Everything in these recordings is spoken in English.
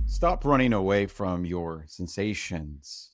Stop running away from your sensations.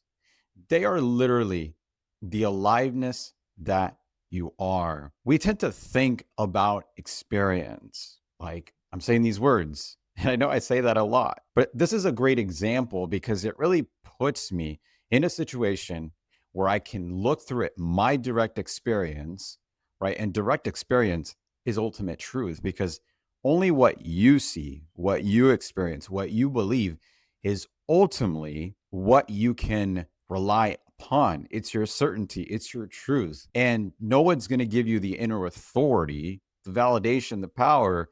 They are literally the aliveness that you are. We tend to think about experience. Like I'm saying these words, and I know I say that a lot, but this is a great example because it really puts me in a situation where I can look through it, my direct experience, right? And direct experience is ultimate truth because only what you see, what you experience, what you believe is ultimately what you can rely upon. It's your certainty, it's your truth. And no one's going to give you the inner authority, the validation, the power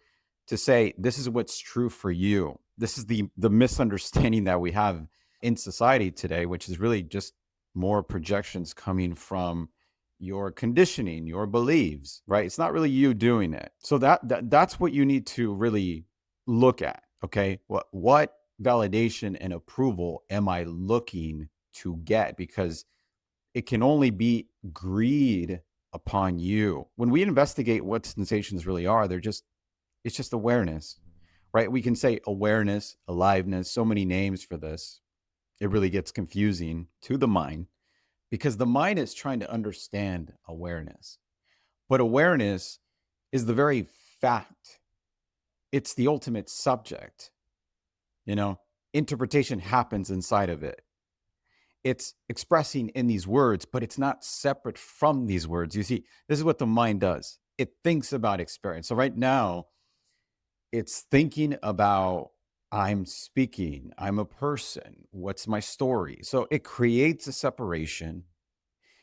to say, this is what's true for you. This is the misunderstanding that we have in society today, which is really just more projections coming from your conditioning, your beliefs, right? It's not really you doing it. So that's what you need to really look at. Okay. What validation and approval am I looking to get? Because it can only be greed upon you. When we investigate what sensations really are, it's just awareness, right? We can say awareness, aliveness, so many names for this. It really gets confusing to the mind because the mind is trying to understand awareness. But awareness is the very fact. It's the ultimate subject. You know, interpretation happens inside of it. It's expressing in these words, but it's not separate from these words. You see, this is what the mind does. It thinks about experience. So right now, it's thinking about I'm speaking, I'm a person, what's my story? So it creates a separation.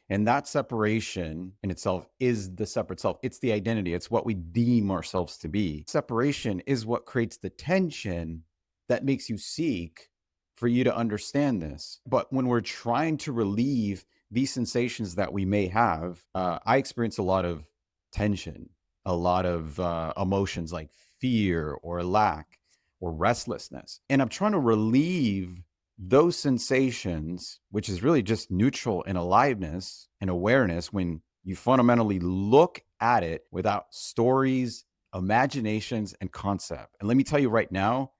And that separation in itself is the separate self. It's the identity. It's what we deem ourselves to be. Separation is what creates the tension that makes you seek for you to understand this. But when we're trying to relieve these sensations that we may have, I experience a lot of tension, a lot of emotions like fear or lack or restlessness. And I'm trying to relieve those sensations, which is really just neutral and aliveness and awareness, when you fundamentally look at it without stories, imaginations, and concept. And let me tell you right now,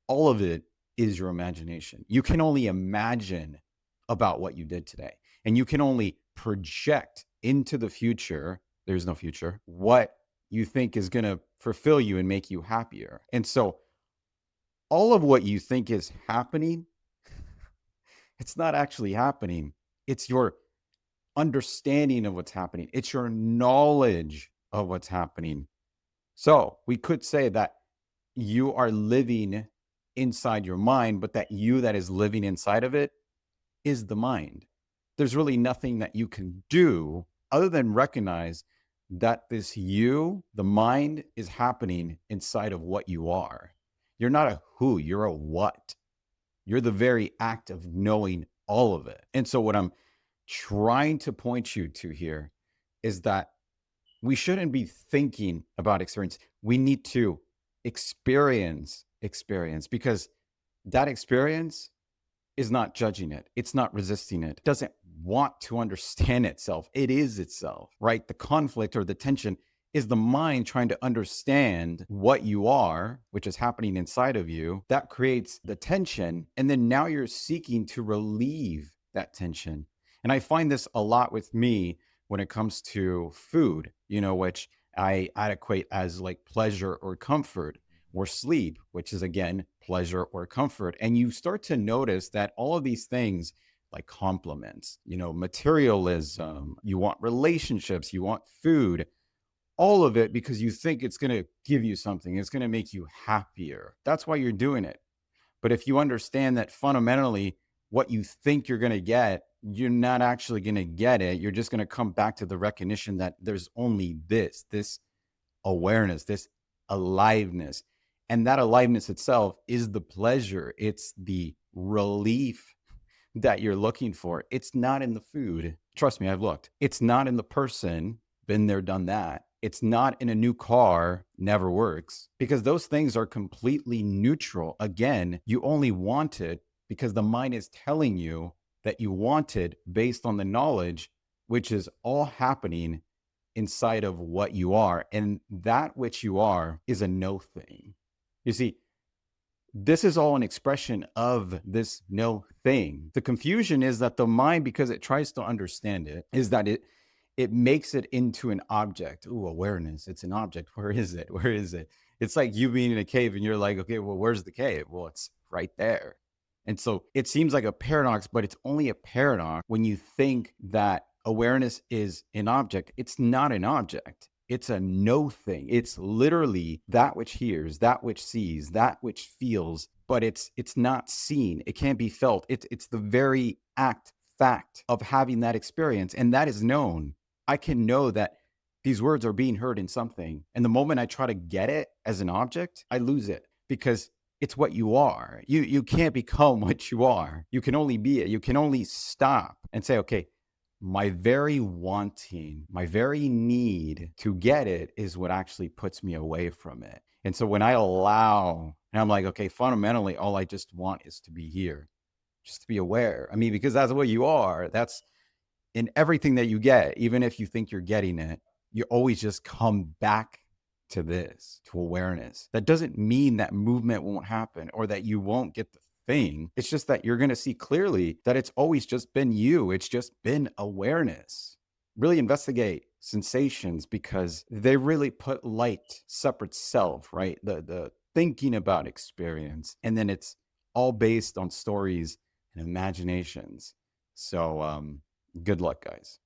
all of it is your imagination. You can only imagine about what you did today, and you can only project into the future. There's no future. What you think is going to fulfill you and make you happier. And so all of what you think is happening, it's not actually happening. It's your understanding of what's happening. It's your knowledge of what's happening. So we could say that you are living inside your mind, but that you that is living inside of it is the mind. There's really nothing that you can do other than recognize that this you, the mind, is happening inside of what you are. You're not a who, you're a what. You're the very act of knowing all of it. And so, what I'm trying to point you to here is that we shouldn't be thinking about experience. We need to experience because that experience is not judging it. It's not resisting it. It doesn't want to understand itself. It is itself, right? The conflict or the tension is the mind trying to understand what you are, which is happening inside of you. That creates the tension. And then now you're seeking to relieve that tension. And I find this a lot with me when it comes to food, which I equate as like pleasure or comfort, or sleep, which is again, pleasure or comfort. And you start to notice that all of these things like compliments, materialism, you want relationships, you want food, all of it because you think it's going to give you something, it's going to make you happier. That's why you're doing it. But if you understand that fundamentally what you think you're going to get, you're not actually going to get it. You're just going to come back to the recognition that there's only this awareness, this aliveness. And that aliveness itself is the pleasure. It's the relief that you're looking for. It's not in the food. Trust me, I've looked. It's not in the person. Been there, done that. It's not in a new car, never works, because those things are completely neutral. Again, you only want it because the mind is telling you that you want it based on the knowledge, which is all happening inside of what you are. And that which you are is a no thing. You see, This is all an expression of this no thing. The confusion is that the mind, because it tries to understand it, is that it makes it into an object. Ooh, awareness. It's an object. Where is it? Where is it? It's like you being in a cave and you're like, okay, well, where's the cave? Well, it's right there. And so it seems like a paradox, but it's only a paradox when you think that awareness is an object. It's not an object. It's a no thing. It's literally that which hears, that which sees, that which feels, but it's not seen. It can't be felt. It's the very fact of having that experience, and that is known. I can know that these words are being heard in something, and the moment I try to get it as an object, I lose it because it's what you are. You can't become what you are. You can only be it. You can only stop and say, okay, my very wanting, my very need to get it is what actually puts me away from it. And so when I allow, and I'm like, okay, fundamentally, all I just want is to be here, just to be aware. I mean, because that's what you are. That's in everything that you get, even if you think you're getting it, you always just come back to this, to awareness. That doesn't mean that movement won't happen or that you won't get the thing. It's just that you're going to see clearly that it's always just been you. It's just been awareness. Really investigate sensations because they really put light, separate self, right? The thinking about experience. And then it's all based on stories and imaginations. So good luck, guys.